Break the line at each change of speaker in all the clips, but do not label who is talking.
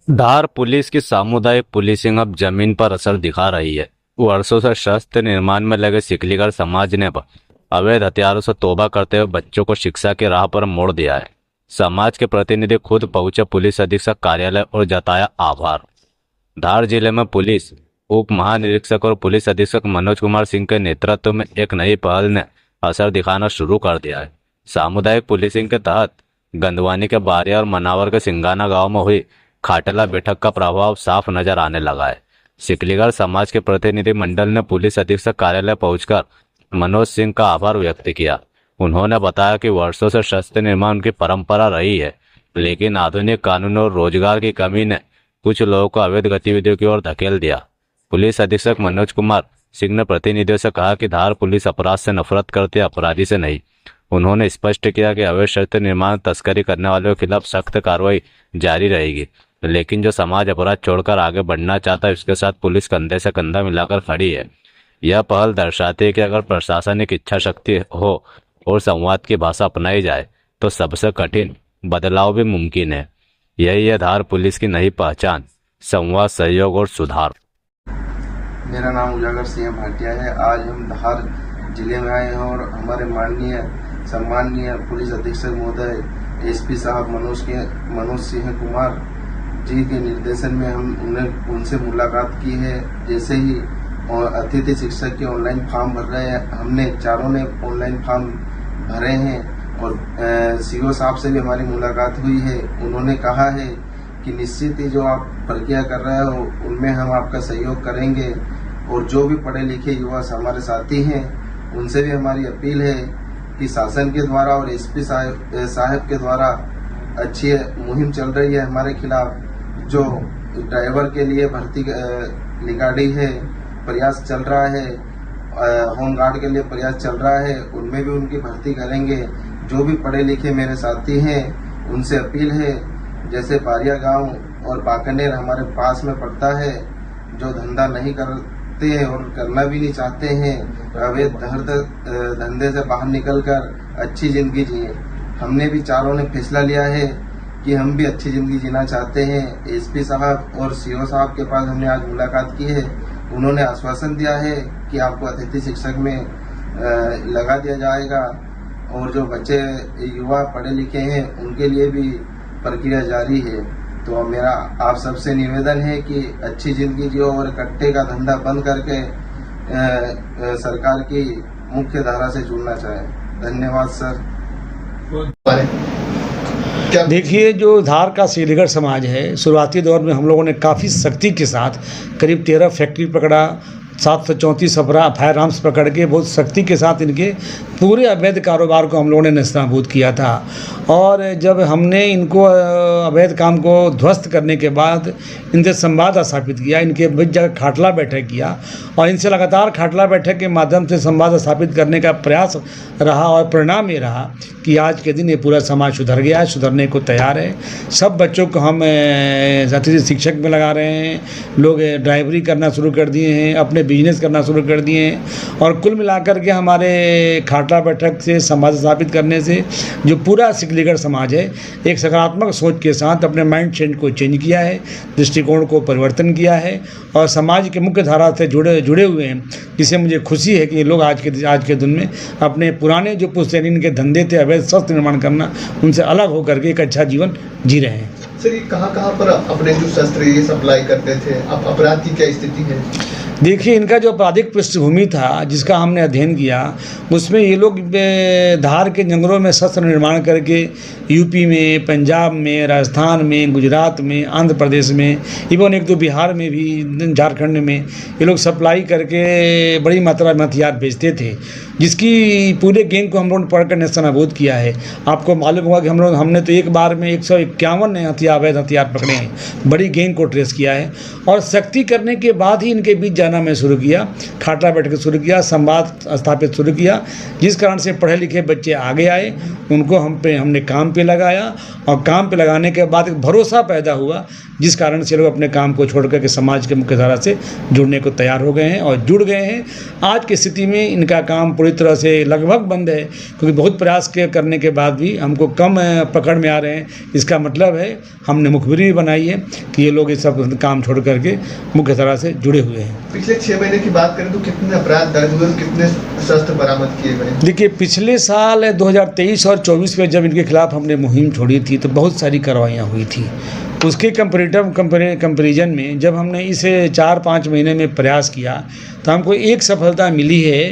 धार police की सामुदायिक policing अब जमीन पर असर दिखा रही है। वर्षों से शस्त्र निर्माण में लगे सिकलीगढ़ समाज ने अवैध हथियारों से तौबा करते हुए बच्चों को शिक्षा की राह पर मोड़ दिया है। समाज के प्रतिनिधि खुद पहुंचे पुलिस अधीक्षक कार्यालय और जताया आभार। धार जिले में पुलिस उप महानिरीक्षक और पुलिस अधीक्षक मनोज कुमार सिंह के नेतृत्व में एक नई पहल ने असर दिखाना शुरू कर दिया है। सामुदायिक पुलिसिंग के तहत गंदवानी के बारिया और मनावर के सिंगाना गांव में हुई खाटला बैठक का प्रभाव साफ नजर आने लगा है। सिकलीगढ़ समाज के प्रतिनिधि मंडल ने पुलिस अधीक्षक कार्यालय पहुंचकर मनोज सिंह का आभार व्यक्त किया। उन्होंने बताया कि वर्षों से शस्त्र निर्माण उनकी परंपरा रही है, लेकिन आधुनिक कानून और रोजगार की कमी ने कुछ लोगों को अवैध गतिविधियों की ओर धकेल दिया। पुलिस अधीक्षक मनोज कुमार सिंह ने प्रतिनिधियों से कहा कि धार पुलिस अपराध से नफरत करती है, अपराधी से नहीं। उन्होंने स्पष्ट किया कि अवैध शस्त्र निर्माण तस्करी करने वालों के खिलाफ सख्त कार्रवाई जारी रहेगी, लेकिन जो समाज अपराध छोड़कर आगे बढ़ना चाहता है उसके साथ पुलिस कंधे से कंधा मिलाकर खड़ी है। यह पहल दर्शाती है कि अगर प्रशासनिक इच्छा शक्ति हो और संवाद की भाषा अपनाई जाए तो सबसे कठिन बदलाव भी मुमकिन है। यही है धार पुलिस की नई पहचान, संवाद, सहयोग और सुधार।
मेरा नाम उजागर सिंह भाटिया है। आज हम धार जिले में आए हैं और हमारे माननीय सम्माननीय पुलिस अधीक्षक महोदय एसपी साहब मनोज सिंह कुमार जी के निर्देशन में उनसे मुलाकात की है। जैसे ही अतिथि शिक्षक के ऑनलाइन फॉर्म भर रहे हैं, हमने चारों ने ऑनलाइन फॉर्म भरे हैं और सीओ साहब से भी हमारी मुलाकात हुई है। उन्होंने कहा है कि निश्चित ही जो आप प्रक्रिया कर रहे हो उनमें हम आपका सहयोग करेंगे और जो भी पढ़े लिखे युवा हमारे साथी हैं उनसे भी हमारी अपील है कि शासन के द्वारा और एसपी साहब के द्वारा अच्छी मुहिम चल रही है हमारे खिलाफ। जो ड्राइवर के लिए भर्ती निकाली है, प्रयास चल रहा है, होम गार्ड के लिए प्रयास चल रहा है, उनमें भी उनकी भर्ती करेंगे। जो भी पढ़े लिखे मेरे साथी हैं उनसे अपील है, जैसे बारिया गांव और बाकनेर हमारे पास में पड़ता है, जो धंधा नहीं करते हैं और करना भी नहीं चाहते हैं, अवैध धंधे से बाहर निकलकर अच्छी जिंदगी जिए। हमने भी चारों ने फैसला लिया है कि हम भी अच्छी जिंदगी जीना चाहते हैं। एसपी साहब और सीओ साहब के पास हमने आज मुलाकात की है। उन्होंने आश्वासन दिया है कि आपको अतिथि शिक्षक में लगा दिया जाएगा और जो बच्चे युवा पढ़े लिखे हैं उनके लिए भी प्रक्रिया जारी है। तो मेरा आप सबसे निवेदन है कि अच्छी जिंदगी जियो और कट्टे का धंधा बंद करके सरकार की मुख्य धारा से जुड़ना चाहें। धन्यवाद सर।
देखिए, जो धार का सिकलीगढ़ समाज है, शुरुआती दौर में हम लोगों ने काफ़ी सख्ती के साथ करीब 13 फैक्ट्री पकड़ा, 734 फायर आर्म्स पकड़ के बहुत सख्ती के साथ इनके पूरे अवैध कारोबार को हम लोगों ने नेस्तनाबूद किया था। और जब हमने इनको अवैध काम को ध्वस्त करने के बाद इनसे संवाद स्थापित किया, इनके बीच जगह खाटला बैठक किया और इनसे लगातार खाटला बैठक के माध्यम से संवाद स्थापित करने का प्रयास रहा और परिणाम ये रहा कि आज के दिन ये पूरा समाज सुधर गया है, सुधरने को तैयार है। सब बच्चों को हम अतिथि शिक्षक में लगा रहे हैं, लोग ड्राइवरी करना शुरू कर दिए हैं, अपने बिजनेस करना शुरू कर दिए हैं। और कुल मिलाकर के हमारे खाटला बैठक से संवाद स्थापित करने से जो पूरा सिकलीगढ़ समाज है एक सकारात्मक सोच के साथ अपने माइंड सेट को चेंज किया है, दृष्टिकोण को परिवर्तन किया है और समाज के मुख्य धारा से जुड़े हुए हैं, जिससे मुझे खुशी है कि ये लोग आज के दिन में अपने पुराने जो पुश्तैनी के धंधे थे अवैध शस्त्र निर्माण करना, उनसे अलग होकर के एक अच्छा जीवन जी रहे हैं।
सर, ये कहाँ पर अपने जो शस्त्र ये सप्लाई करते थे, अब अपराध की क्या स्थिति है?
देखिए, इनका जो आपराधिक पृष्ठभूमि था जिसका हमने अध्ययन किया, उसमें ये लोग धार के जंगलों में शस्त्र निर्माण करके यूपी में, पंजाब में, राजस्थान में, गुजरात में, आंध्र प्रदेश में, इवन एक दो बिहार में भी, झारखंड में ये लोग सप्लाई करके बड़ी मात्रा में हथियार बेचते थे, जिसकी पूरे गैंग को हम लोगों ने पकड़कर नेस्तनाबूद किया है। आपको मालूम होगा कि हमने तो एक बार में 151 अवैध हथियार पकड़े हैं, बड़ी गैंग को ट्रेस किया है। और सख्ती करने के बाद ही इनके बीच जाना मैं शुरू किया, खाटला बैठक शुरू किया, संवाद स्थापित शुरू किया, जिस कारण से पढ़े लिखे बच्चे आगे आए, उनको हमने काम पे लगाया और काम पे लगाने के बाद एक भरोसा पैदा हुआ, जिस कारण से लोग अपने काम को छोड़ करके समाज के मुख्य धारा से जुड़ने को तैयार हो गए हैं और जुड़ गए हैं। आज की स्थिति में इनका काम पूरी तरह से लगभग बंद है, क्योंकि बहुत प्रयास करने के बाद भी हमको कम पकड़ में आ रहे हैं। इसका मतलब है हमने मुखबिरी भी बनाई है कि ये लोग ये सब काम छोड़ करके मुख्य धारा से जुड़े हुए हैं।
पिछले 6 महीने की बात करें तो कितने अपराध दर्ज हुए और कितने शस्त्र बरामद किए गए?
देखिए, पिछले साल 2023 और 24 में जब इनके खिलाफ हमने मुहिम छोड़ी थी तो बहुत सारी कार्रवाइयाँ हुई थी। उसके कंपेरिजन में जब हमने इसे 4-5 महीने में प्रयास किया तो हमको एक सफलता मिली है।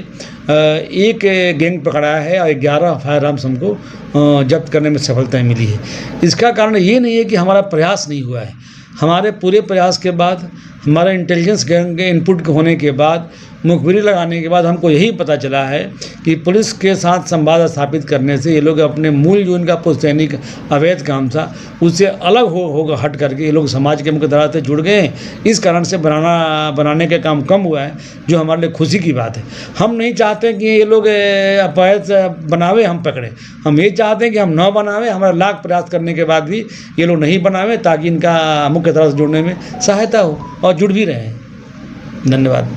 एक गैंग पकड़ा है और 11 फायर आर्म्स हमको जब्त करने में सफलता मिली है। इसका कारण ये नहीं है कि हमारा प्रयास नहीं हुआ है। हमारे पूरे प्रयास के बाद, हमारा इंटेलिजेंस गैंग के इनपुट होने के बाद, मुखबिरी लगाने के बाद हमको यही पता चला है कि पुलिस के साथ संवाद स्थापित करने से ये लोग अपने मूल जो इनका पुश्तैनी अवैध काम था उससे अलग हो हट करके ये लोग समाज के मुख्य धारा से जुड़ गए हैं। इस कारण से बनाने का काम कम हुआ है, जो हमारे लिए खुशी की बात है। हम नहीं चाहते कि ये लोग अवैध बनावे हम पकड़े, हम ये चाहते हैं कि हम न बनावे। हमारा लाख प्रयास करने के बाद भी ये लोग नहीं बनावे, ताकि इनका मुख्य धारा से जुड़ने में सहायता हो और जुड़ भी रहे। धन्यवाद।